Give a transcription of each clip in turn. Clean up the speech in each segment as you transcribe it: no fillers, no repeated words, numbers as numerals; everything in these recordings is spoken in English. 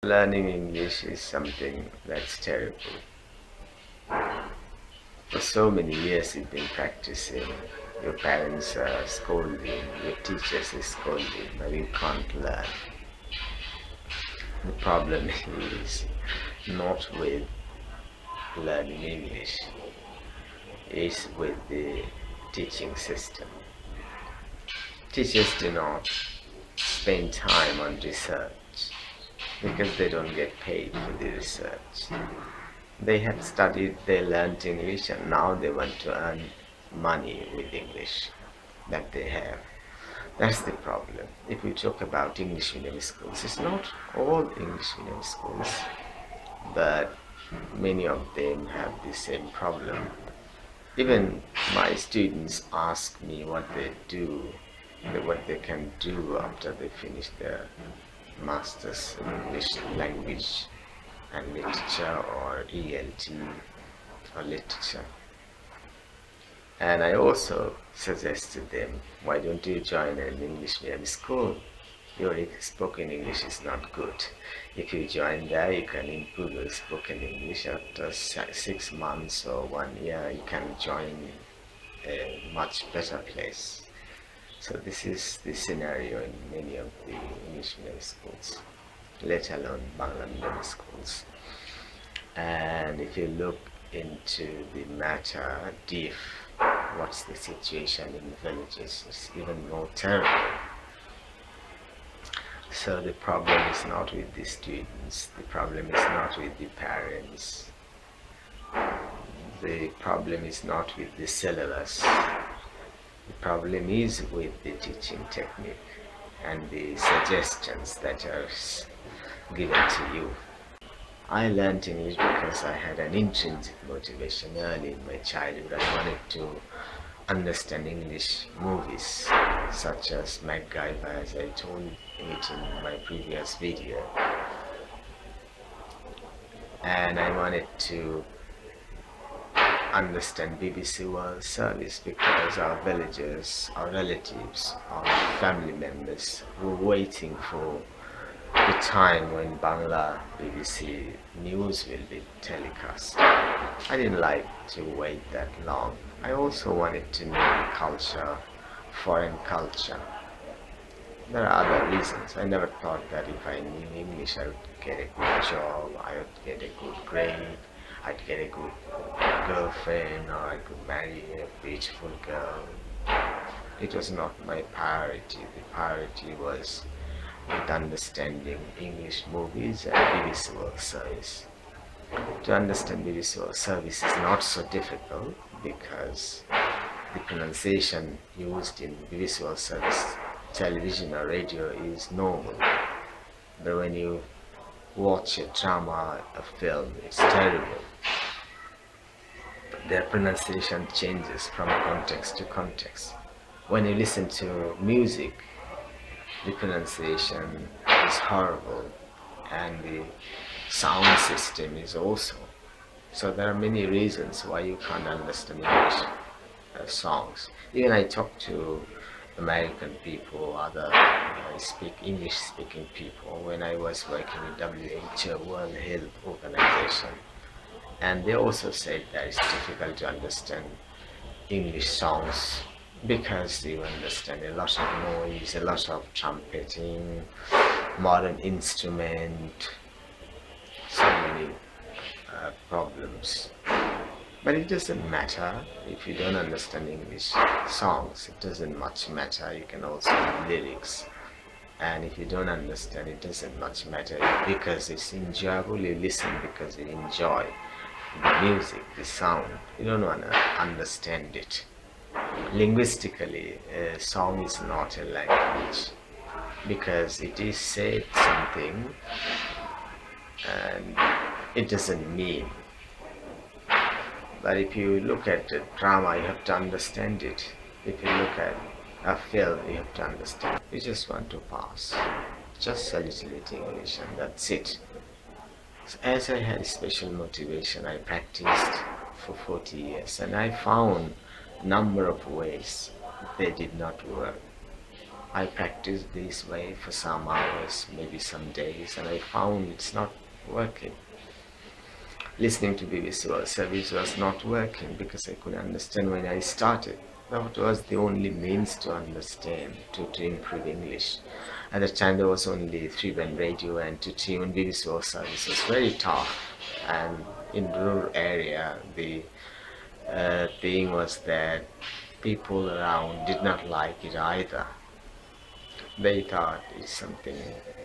Learning English is something that's terrible. For so many years you've been practicing, your parents are scolding, your teachers are scolding, but you can't learn. The problem is not with learning English, it's with the teaching system. Teachers do not spend time on research because they don't get paid for the research. They have studied, they learned English, and now they want to earn money with English that they have. That's the problem. If we talk about English medium schools, it's not all English medium schools, but many of them have the same problem. Even my students ask me what they do, what they can do after they finish their masters in English language and literature or ELT or literature. And I also suggested them, why don't you join an English medium school? Your spoken English is not good. If you join there, you can improve your spoken English. After 6 months or 1 year, you can join a much better place. So this is the scenario in many of the English medium schools, let alone Bangla medium schools. And if you look into the matter deep, what's the situation in villages, it's even more terrible. So the problem is not with the students, the problem is not with the parents, the problem is not with the syllabus, the problem is with the teaching technique and the suggestions that are given to you. I learned English because I had an intrinsic motivation early in my childhood. I wanted to understand English movies such as MacGyver, as I told it in my previous video. And I wanted to understand BBC World Service because our villagers, our relatives, our family members were waiting for the time when Bangla BBC news will be telecast. I didn't like to wait that long. I also wanted to know culture, foreign culture. There are other reasons. I never thought that if I knew English I would get a good job, I would get a good grade, I'd get a good girlfriend, or I could marry a beautiful girl. It was not my priority. The priority was with understanding English movies and BBC World Service. To understand BBC World Service is not so difficult because the pronunciation used in BBC World Service television or radio is normal. But when you watch a drama, a film, it's terrible. Their pronunciation changes from context to context. When you listen to music, the pronunciation is horrible and the sound system is also. So there are many reasons why you can't understand English songs. Even I talk to American people, other speak English speaking people when I was working with WHO, World Health Organization, and they also said that it's difficult to understand English songs because you understand a lot of noise, a lot of trumpeting, modern instrument, so many problems. But it doesn't matter if you don't understand English songs. It doesn't much matter. You can also read lyrics. And if you don't understand, it doesn't much matter because it's enjoyable. You listen because you enjoy the music, the sound. You don't want to understand it. Linguistically, a song is not a language because it is said something and it doesn't mean. But if you look at a drama, you have to understand it. If you look at a film, you have to understand. You just want to pass. Just a little bit English and that's it. So as I had special motivation, I practiced for 40 years and I found a number of ways they did not work. I practiced this way for some hours, maybe some days, and I found it's not working. Listening to BBC World Service was not working because I couldn't understand when I started. That was the only means to understand, to improve English. At the time, there was only 3-band radio, and to tune BBC World Service was very tough. And in rural area, the thing was that people around did not like it either. They thought it's something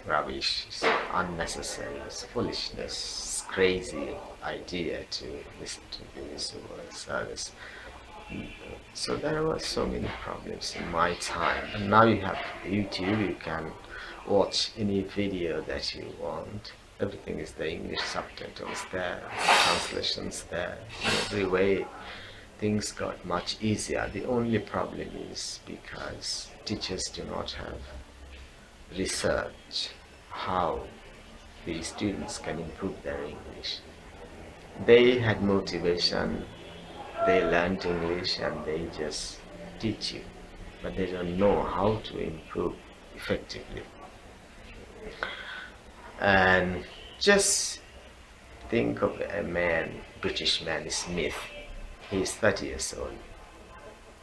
rubbish, it's unnecessary, it's foolishness, it's crazy idea to listen to BBC World Service. So there were so many problems in my time. And now you have YouTube, you can watch any video that you want. Everything is there, English subtitles there, translations there. In every way, things got much easier. The only problem is because teachers do not have research how the students can improve their English. They had motivation, they learned English and they just teach you, but they don't know how to improve effectively. And just think of a man, British man, Smith. He is 30 years old.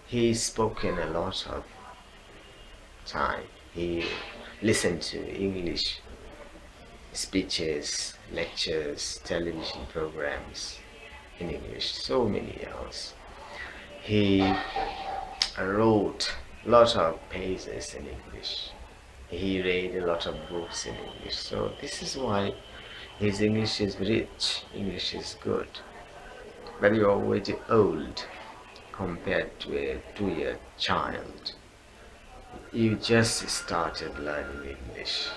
He's spoken a lot of time. He listened to English speeches, lectures, television programs in English, so many years. He wrote a lot of pages in English. He read a lot of books in English. So this is why his English is rich, English is good. But you're already old compared to a 2-year child. You just started learning English.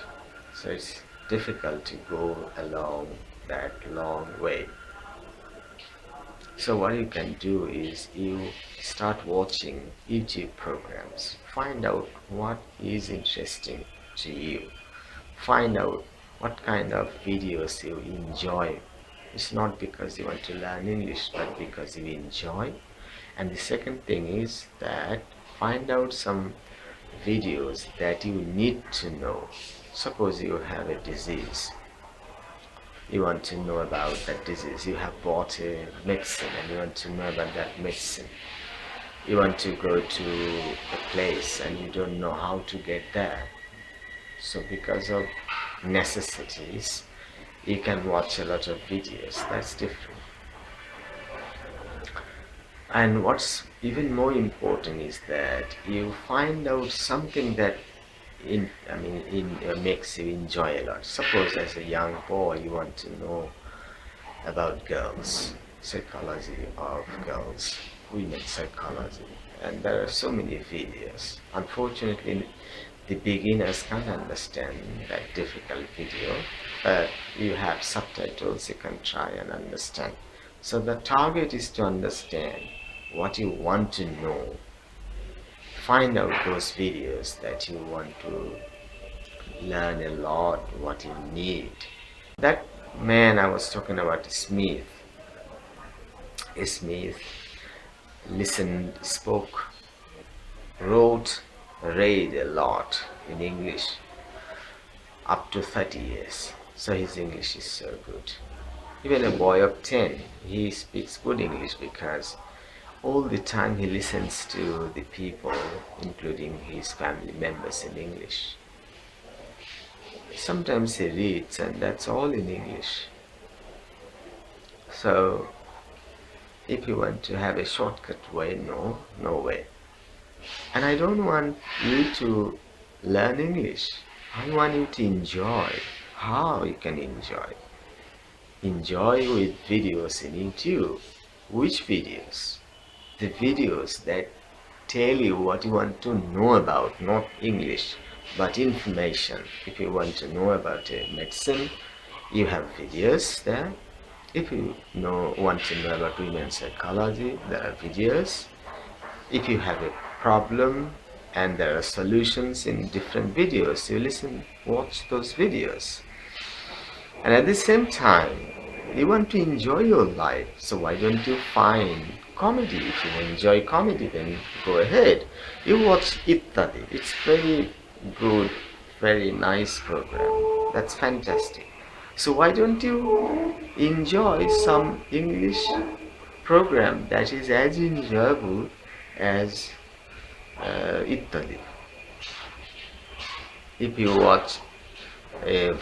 So it's difficult to go along that long way. So what you can do is you start watching YouTube programs. Find out what is interesting to you. Find out what kind of videos you enjoy. It's not because you want to learn English, but because you enjoy. And the second thing is that find out some videos that you need to know. Suppose you have a disease. You want to know about that disease. You have bought a medicine and you want to know about that medicine. You want to go to a place and you don't know how to get there. So because of necessities, you can watch a lot of videos. That's different. And what's even more important is that you find out something that makes you enjoy a lot. Suppose as a young boy you want to know about girls, psychology of girls, women's psychology, and there are so many videos. Unfortunately, the beginners can't understand that difficult video, but you have subtitles, you can try and understand. So the target is to understand what you want to know. Find out those videos that you want to learn a lot, what you need. That man I was talking about, Smith listened, spoke, wrote, read a lot in English up to 30 years. So his English is so good. Even a boy of 10, he speaks good English because all the time he listens to the people, including his family members, in English. Sometimes he reads and that's all in English. So if you want to have a shortcut way, no way. And I don't want you to learn English. I want you to enjoy. How you can enjoy? Enjoy with videos in YouTube. Which videos? The videos that tell you what you want to know about, not English, but information. If you want to know about a medicine, you have videos there. If you want to know about women's psychology, there are videos. If you have a problem and there are solutions in different videos, you watch those videos. And at the same time, you want to enjoy your life, so why don't you find comedy? If you enjoy comedy, then go ahead. You watch Ittadi. It's very good, very nice program. That's fantastic. So why don't you enjoy some English program that is as enjoyable as Italy? If you watch a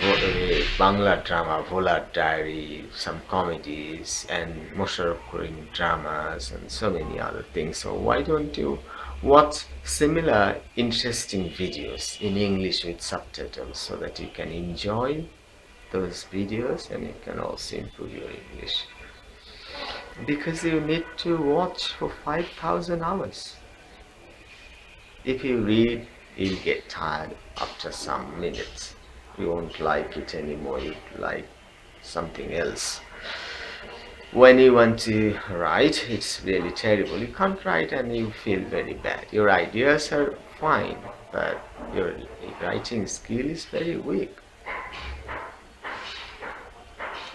Bangla drama, Volar Diary, some comedies, and Mosharraf Karim dramas, and so many other things. So why don't you watch similar interesting videos in English with subtitles so that you can enjoy those videos and you can also improve your English? Because you need to watch for 5,000 hours. If you read, you'll get tired after some minutes. You won't like it anymore, you'd like something else. When you want to write, it's really terrible. You can't write and you feel very bad. Your ideas are fine, but your writing skill is very weak.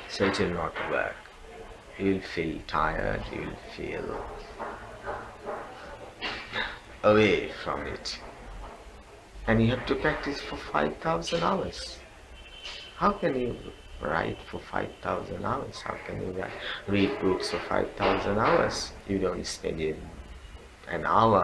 So it will not work. You'll feel tired, you'll feel away from it. And you have to practice for 5,000 hours. How can you write for 5,000 hours? How can you read books for 5,000 hours? You don't spend an hour